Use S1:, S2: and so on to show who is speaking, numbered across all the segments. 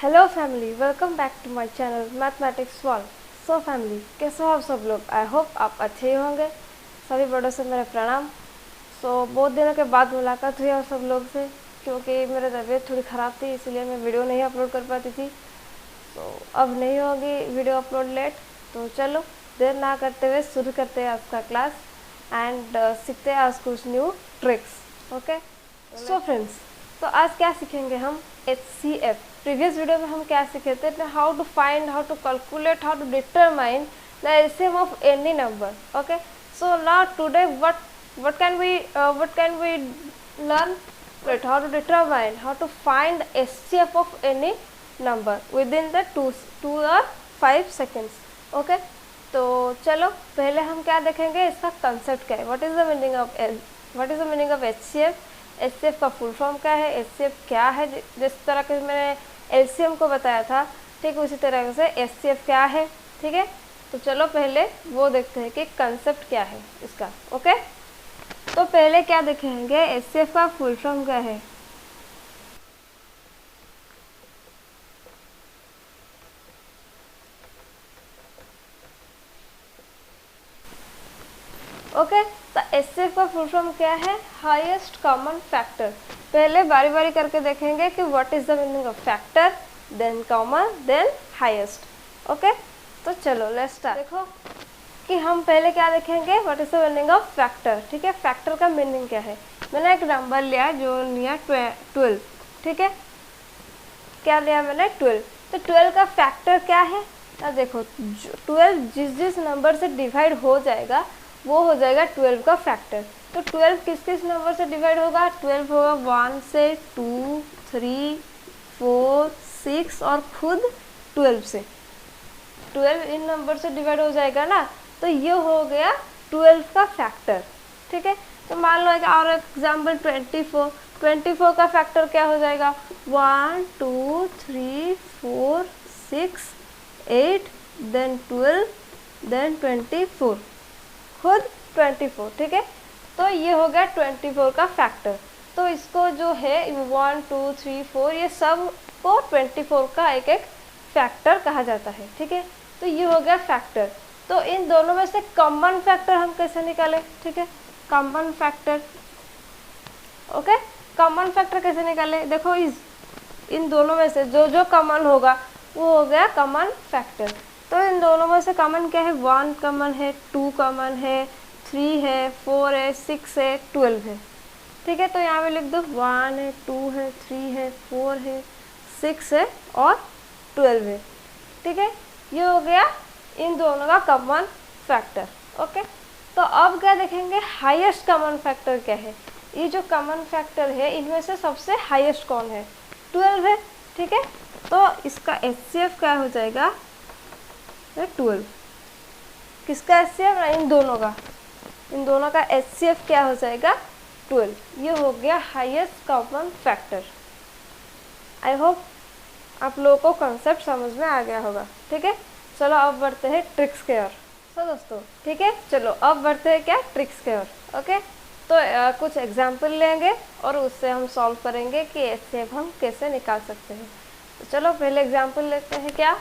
S1: Hello family, welcome back to my channel mathematics wall. So family, कैसे हो आप सब लोग? आई होप आप अच्छे ही होंगे। सभी बड़ों से मेरा प्रणाम। बहुत दिनों के बाद मुलाकात हुई आप सब लोग से, क्योंकि मेरी तबीयत थोड़ी ख़राब थी, इसलिए मैं वीडियो नहीं अपलोड कर पाती थी। अब नहीं होगी वीडियो अपलोड लेट। तो चलो देर ना करते हुए शुरू करते हैं आज का क्लास एंड सीखते हैं आज कुछ new tricks. Okay so friends, तो आज क्या सीखेंगे हम? HCF। प्रीवियस वीडियो में हम क्या सीखे थे? How to find, how to calculate, how to determine the LCM of any number. Okay, so now today what can we learn? Right, how to determine, how to find SCF of any number within the 2 or 5 seconds. Okay, तो चलो पहले हम क्या देखेंगे, इसका concept क्या है। What is the meaning of HCF? HCF का फुल फॉर्म क्या है, HCF क्या है? जिस तरह के मैंने LCM को बताया था, ठीक उसी तरह से HCF क्या है। ठीक है, तो चलो पहले वो देखते हैं कि कंसेप्ट क्या है इसका। ओके, तो पहले क्या देखेंगे, HCF का फुल फॉर्म क्या है। ओके, तो HCF का फुल फॉर्म क्या है? Highest common factor. पहले बारी बारी करके देखेंगे कि what is the meaning of factor, then common, then highest. Okay, तो चलो लेट्स स्टार्ट। देखो कि हम पहले क्या देखेंगे, what is the meaning of factor. ठीक है, फैक्टर का मीनिंग क्या है? मैंने एक नंबर लिया जो लिया 12। ठीक है, क्या लिया मैंने? 12। तो 12 का फैक्टर क्या है? देखो 12 जिस नंबर से डिवाइड हो जाएगा वो हो जाएगा 12 का फैक्टर। तो 12 किस किस नंबर से डिवाइड होगा? 12 होगा 1 से, 2, 3, 4, 6 और खुद 12 से। 12 इन नंबर से डिवाइड हो जाएगा ना, तो ये हो गया 12 का फैक्टर। ठीक है, तो मान लो और एग्जाम्पल 24 का फैक्टर क्या हो जाएगा? 1, 2, 3, 4, 6, 8, देन 12, देन 24, खुद 24। ठीक है, तो ये हो गया 24 का फैक्टर। तो इसको जो है 1, 2, 3, 4 ये सब को 24 का एक एक फैक्टर कहा जाता है। ठीक है, तो ये हो गया फैक्टर। तो इन दोनों में से कॉमन फैक्टर हम कैसे निकालें? ठीक है, common factor. Okay, common factor कैसे निकालें? देखो इन दोनों में से जो जो कॉमन होगा वो हो गया कॉमन फैक्टर। तो इन दोनों में से कॉमन क्या है? 1 कॉमन है, 2 कॉमन है, 3 है, 4 है, 6 है, 12 है। ठीक है, तो यहाँ पे लिख दो 1 है, 2 है, 3 है, 4 है, 6 है और 12 है। ठीक है, ये हो गया इन दोनों का कॉमन फैक्टर। ओके, तो अब क्या देखेंगे, हाईएस्ट कॉमन फैक्टर क्या है। ये जो कॉमन फैक्टर है इनमें से सबसे हाईएस्ट कौन है? 12 है। ठीक है, तो इसका HCF क्या हो जाएगा? 12। किसका HCF? इन दोनों का HCF क्या हो जाएगा? 12। ये हो गया highest common factor. I hope आप लोगों को कॉन्सेप्ट समझ में आ गया होगा। ठीक है, चलो अब बढ़ते हैं ट्रिक्स की ओर। तो दोस्तों ठीक है, चलो अब बढ़ते हैं क्या? ट्रिक्स की ओर। ओके, तो कुछ एग्जाम्पल लेंगे और उससे हम सॉल्व करेंगे कि HCF हम कैसे निकाल सकते हैं। तो चलो पहले एग्जाम्पल लेते हैं क्या।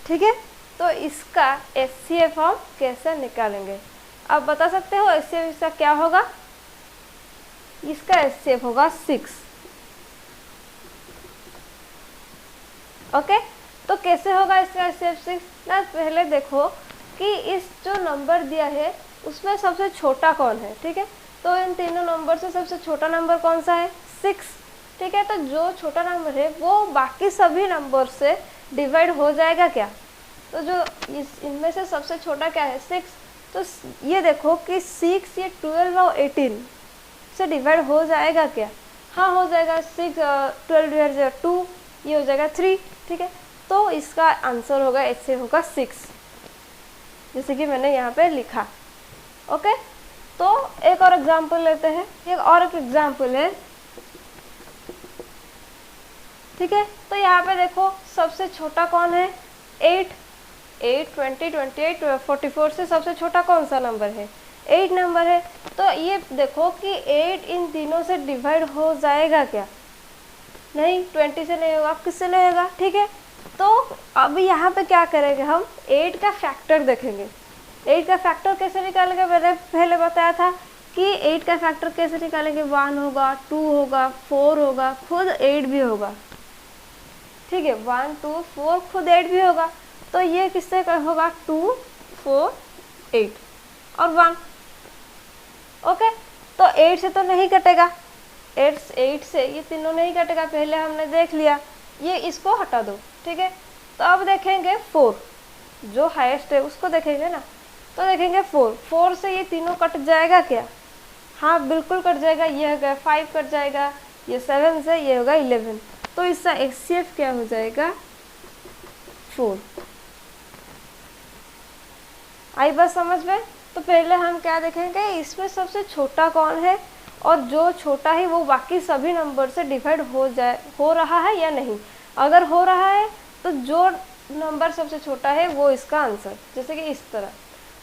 S1: ठीक है, तो इसका HCF हम कैसे निकालेंगे? आप बता सकते हो HCF इसका क्या होगा? इसका HCF होगा 6। ओके, तो कैसे होगा इसका HCF 6 ना? पहले देखो कि इस जो नंबर दिया है उसमें सबसे छोटा कौन है। ठीक है, तो इन तीनों नंबर से सबसे छोटा नंबर कौन सा है? 6। ठीक है, तो जो छोटा नंबर है वो बाकी सभी नंबर से डिवाइड हो जाएगा क्या? तो जो इनमें से सबसे छोटा क्या है? 6। तो ये देखो कि 6 ये 12 और 18 से डिवाइड हो जाएगा क्या? हाँ, हो जाएगा। 6 12 डिवाइड 2, ये हो जाएगा 3। ठीक है, तो इसका आंसर होगा HCF होगा 6, जैसे कि मैंने यहाँ पे लिखा। ओके, तो एक और एग्जाम्पल लेते हैं। एक एग्जाम्पल है। ठीक है, तो यहाँ पे देखो सबसे छोटा कौन है? 8, 20, 28, 44 से सबसे छोटा कौन सा नंबर है? 8 नंबर है। तो ये देखो कि 8 इन तीनों से डिवाइड हो जाएगा क्या? नहीं 20 से नहीं होगा, किससे नहीं होगा, ठीक है। तो अब यहाँ पे क्या करेंगे, हम 8 का फैक्टर देखेंगे। 8 का फैक्टर कैसे निकालेंगे, मैंने पहले बताया था कि 8 का फैक्टर कैसे निकालेंगे, 1 होगा, 2 होगा, 4 होगा, खुद 8 भी होगा, ठीक है। 1 2 4 खुद 8 भी होगा। तो ये किससे होगा, 2 4 8 और 1, ओके। तो 8 से तो नहीं कटेगा, 8 से ये तीनों नहीं कटेगा, पहले हमने देख लिया, ये इसको हटा दो, ठीक है। तो अब देखेंगे 4, जो हाईएस्ट है उसको देखेंगे ना, तो देखेंगे 4 से ये तीनों कट जाएगा क्या, हाँ बिल्कुल कट जाएगा, ये होगा 5 कट जाएगा, ये 7 से ये होगा 11, तो इसका HCF क्या हो जाएगा, 4। आई बात समझ में। तो पहले हम क्या देखेंगे, इसमें सबसे छोटा कौन है, और जो छोटा है वो बाकी सभी नंबर से डिवाइड हो रहा है या नहीं। अगर हो रहा है तो जो नंबर सबसे छोटा है वो इसका आंसर, जैसे कि इस तरह।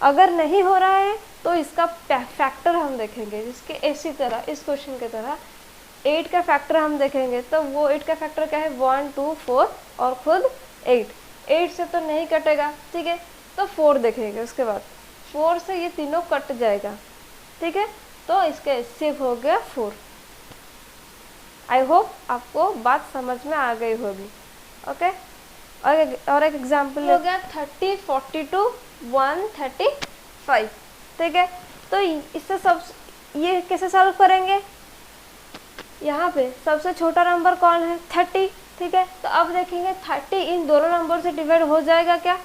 S1: अगर नहीं हो रहा है तो इसका फैक्टर हम देखेंगे, जिसके इसी तरह इस क्वेश्चन की तरह 8 का फैक्टर हम देखेंगे। तो वो 8 का फैक्टर क्या है, 1 2 4 और खुद 8 से तो नहीं कटेगा, ठीक है। तो 4 देखेंगे, उसके बाद 4 से ये तीनों कट जाएगा, ठीक है। तो इसका HCF हो गया 4। आई होप आपको बात समझ में आ गई होगी, ओके। और एक एग्जाम्पल हो गया 30 42 135, ठीक है। तो इससे सब ये कैसे सॉल्व करेंगे, यहाँ पे सबसे छोटा नंबर कौन है, 30, ठीक है। तो अब देखेंगे 30 इन दोनों नंबर से डिवाइड हो जाएगा क्या,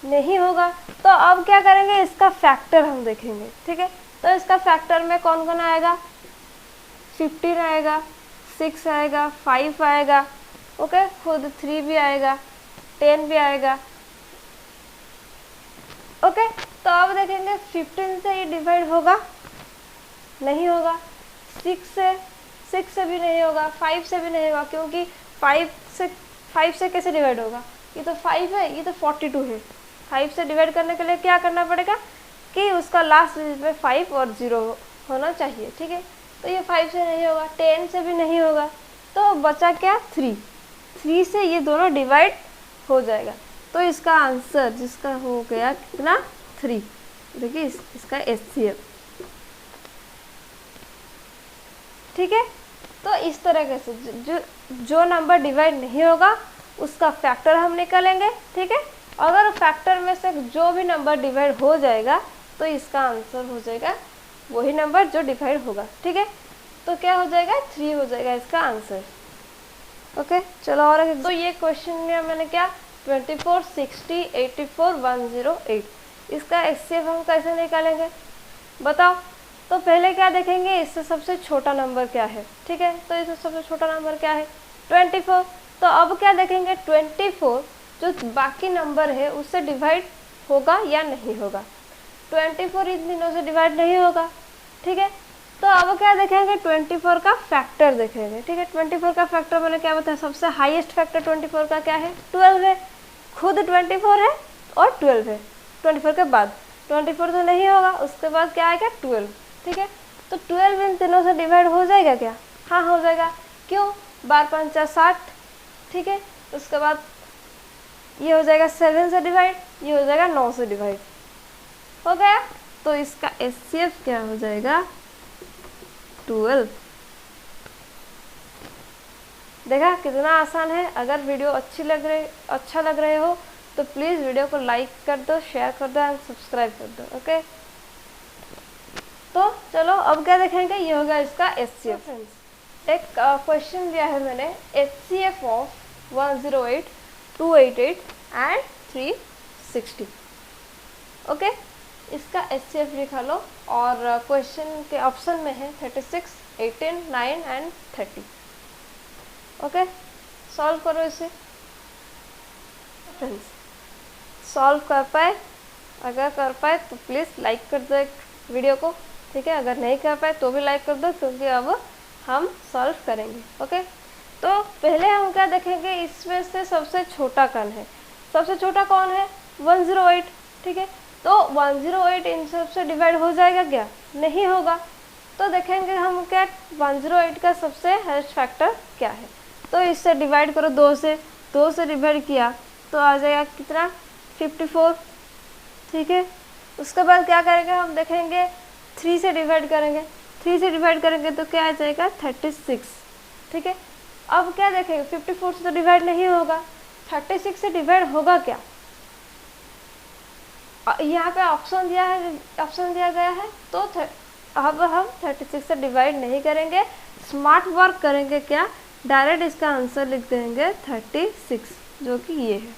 S1: नहीं होगा। तो अब क्या करेंगे, इसका फैक्टर हम देखेंगे, ठीक है। तो इसका फैक्टर में कौन कौन आएगा, 15 आएगा, 6 आएगा, 5 आएगा, ओके, खुद 3 भी आएगा, 10 भी आएगा, ओके। तो अब देखेंगे 15 से ये डिवाइड होगा, नहीं होगा, 6 से भी नहीं होगा, 5 से भी नहीं होगा, क्योंकि 5 से कैसे डिवाइड होगा, ये तो 5 है, ये तो 42 है। 5 से डिवाइड करने के लिए क्या करना पड़ेगा कि उसका लास्ट डिजिट में 5 और 0 होना चाहिए, ठीक है। तो ये 5 से नहीं होगा, 10 से भी नहीं होगा, तो बचा क्या, 3 से ये दोनों डिवाइड हो जाएगा। तो इसका आंसर जिसका हो गया कितना, 3। देखिए इसका HCF, ठीक है। तो इस तरह से जो नंबर डिवाइड नहीं होगा उसका फैक्टर हम निकालेंगे, ठीक है। अगर फैक्टर में से जो भी नंबर डिवाइड हो जाएगा तो इसका आंसर हो जाएगा वही नंबर जो डिवाइड होगा, ठीक है। तो क्या हो जाएगा, 3 हो जाएगा इसका आंसर, ओके। चलो और तो ये क्वेश्चन में मैंने क्या, 24 60 84 108, इसका HCF हम कैसे निकालेंगे बताओ। तो पहले क्या देखेंगे, इससे सबसे छोटा नंबर क्या है, ठीक है। तो इससे सबसे छोटा नंबर क्या है, 24। तो अब क्या देखेंगे, 24 जो बाकी नंबर है उससे डिवाइड होगा या नहीं होगा। 24 इन तीनों से डिवाइड नहीं होगा, ठीक है। तो अब क्या देखेंगे, 24 का फैक्टर देखेंगे, ठीक है। 24 का फैक्टर मैंने क्या बताया, सबसे हाईएस्ट फैक्टर 24 का क्या है, 12 है, खुद 24 है और 12 है। 24 के बाद 24 तो नहीं होगा, उसके बाद क्या आएगा, 12, ठीक है। तो 12 इन तीनों से डिवाइड हो जाएगा क्या, हाँ हो जाएगा, क्यों, 12 5 60, ठीक है। उसके बाद ये हो जाएगा 7 से डिवाइड, ये हो जाएगा 9 से डिवाइड, हो गया। तो इसका HCF क्या हो जाएगा, 12। देखा कितना आसान है। अगर वीडियो अच्छा लग रहे हो तो प्लीज़ वीडियो को लाइक कर दो, शेयर कर दो एंड सब्सक्राइब कर दो, ओके। तो चलो अब क्या देखेंगे, ये होगा इसका HCF। फ्रेंड्स एक क्वेश्चन दिया है मैंने, HCF ऑफ 108 288 एंड 360, ओके। इसका HCF लिखा लो और क्वेश्चन के ऑप्शन में है 36 18 9 एंड 30, ओके। सॉल्व करो इसे फ्रेंड्स, सॉल्व कर पाए, अगर कर पाए तो प्लीज़ लाइक कर दो वीडियो को, ठीक है। अगर नहीं कर पाए तो भी लाइक कर दो, क्योंकि अब हम सॉल्व करेंगे, ओके। तो पहले हम क्या देखेंगे, इसमें से सबसे छोटा कौन है, सबसे छोटा कौन है, 108, ठीक है। तो 108 इन सब से डिवाइड हो जाएगा क्या, नहीं होगा। तो देखेंगे हम क्या, 108 का सबसे हाईएस्ट फैक्टर क्या है। तो इससे डिवाइड करो 2 से, 2 से डिवाइड किया तो आ जाएगा कितना 54, ठीक है। उसके बाद क्या करेंगे हम देखेंगे 3 से डिवाइड करेंगे, 3 से डिवाइड करेंगे तो क्या आ जाएगा 36, ठीक है। अब क्या देखेंगे 54 से तो डिवाइड नहीं होगा, 36 से डिवाइड होगा क्या, यहाँ पे ऑप्शन दिया है, ऑप्शन दिया गया है तो अब हम 36 से डिवाइड नहीं करेंगे, स्मार्ट वर्क करेंगे, क्या डायरेक्ट इसका आंसर लिख देंगे 36 जो कि ये है।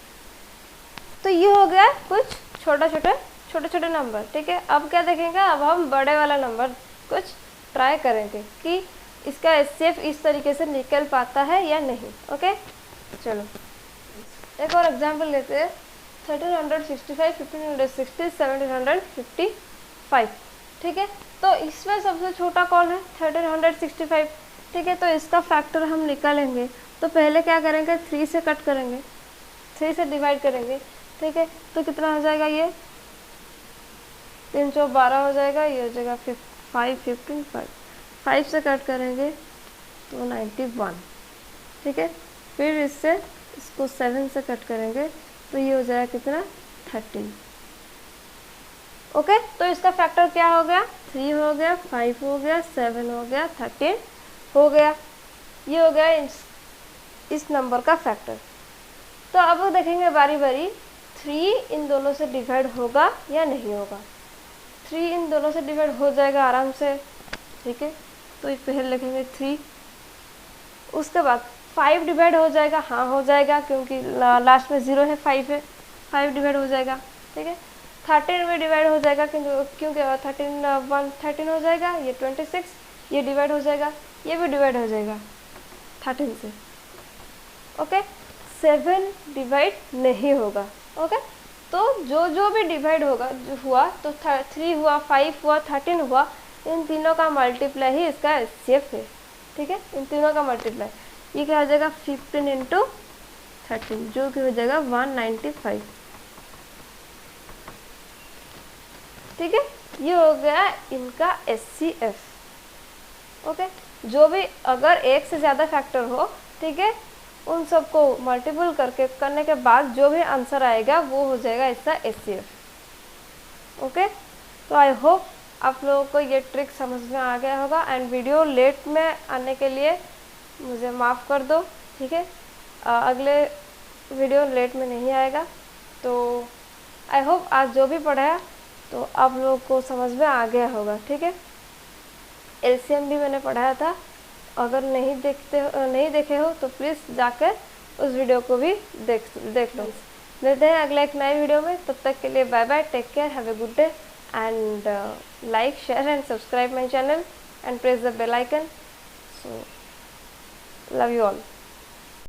S1: तो ये हो गया कुछ छोटे छोटे नंबर, ठीक है। अब क्या देखेंगे, अब हम बड़े वाला नंबर कुछ ट्राई करेंगे कि इसका एचसीएफ इस तरीके से निकल पाता है या नहीं। ओके चलो एक और एग्जांपल लेते हैं, 1365, 1560, 1755, ठीक है। तो इसमें सबसे छोटा कौन है 1365, ठीक है। तो इसका फैक्टर हम निकालेंगे तो पहले क्या करेंगे 3 से कट करेंगे, 3 से डिवाइड करेंगे, ठीक है। तो कितना हो जाएगा, ये 3 चौक 12 हो जाएगा, ये हो जाएगा 5 15 5, 5 से कट करेंगे तो 91, ठीक है। फिर इससे इसको 7 से कट करेंगे तो ये हो जाएगा कितना 13। ओके तो इसका फैक्टर क्या हो गया 3 हो गया, 5 हो गया, 7 हो गया, 13 हो गया, ये हो गया इस नंबर का फैक्टर। तो अब देखेंगे बारी बारी 3 इन दोनों से डिवाइड होगा या नहीं होगा। 3 इन दोनों से डिवाइड हो जाएगा आराम से, ठीक है। तो पहले लिखेंगे 3, उसके बाद 5 डिवाइड हो जाएगा, हाँ हो जाएगा क्योंकि लास्ट में 0 है, 5 है, 5 डिवाइड हो जाएगा, ठीक है। 13 में डिवाइड हो जाएगा क्योंकि 13 हो जाएगा, ये 26, ये डिवाइड हो जाएगा, ये भी डिवाइड हो जाएगा 13 से। ओके 7 डिवाइड नहीं होगा। ओके तो जो भी डिवाइड होगा जो हुआ तो 3 हुआ, 5 हुआ, 13 हुआ, इन तीनों का मल्टीप्लाई ही इसका एचसीएफ है, ठीक है। इन तीनों का मल्टीप्लाई, ये क्या हो जाएगा 15 इंटू 13 जो कि हो जाएगा 195, ठीक है। ये हो गया इनका एचसीएफ। ओके जो भी अगर एक से ज़्यादा फैक्टर हो, ठीक है, उन सबको मल्टीपल करने के बाद जो भी आंसर आएगा वो हो जाएगा इसका एचसीएफ। ओके तो आई होप आप लोगों को ये ट्रिक समझ में आ गया होगा एंड वीडियो लेट में आने के लिए मुझे माफ़ कर दो, ठीक है। अगले वीडियो लेट में नहीं आएगा। तो आई होप आज जो भी पढ़ाया तो आप लोगों को समझ में आ गया होगा, ठीक है। एलसीएम भी मैंने पढ़ाया था, अगर नहीं देखे हो तो प्लीज़ जाकर उस वीडियो को भी देख लो। मिलते हैं अगले एक नए वीडियो में, तब तक के लिए bye bye, take care, have a good day and like, share and subscribe my channel and press the bell icon. So love you all.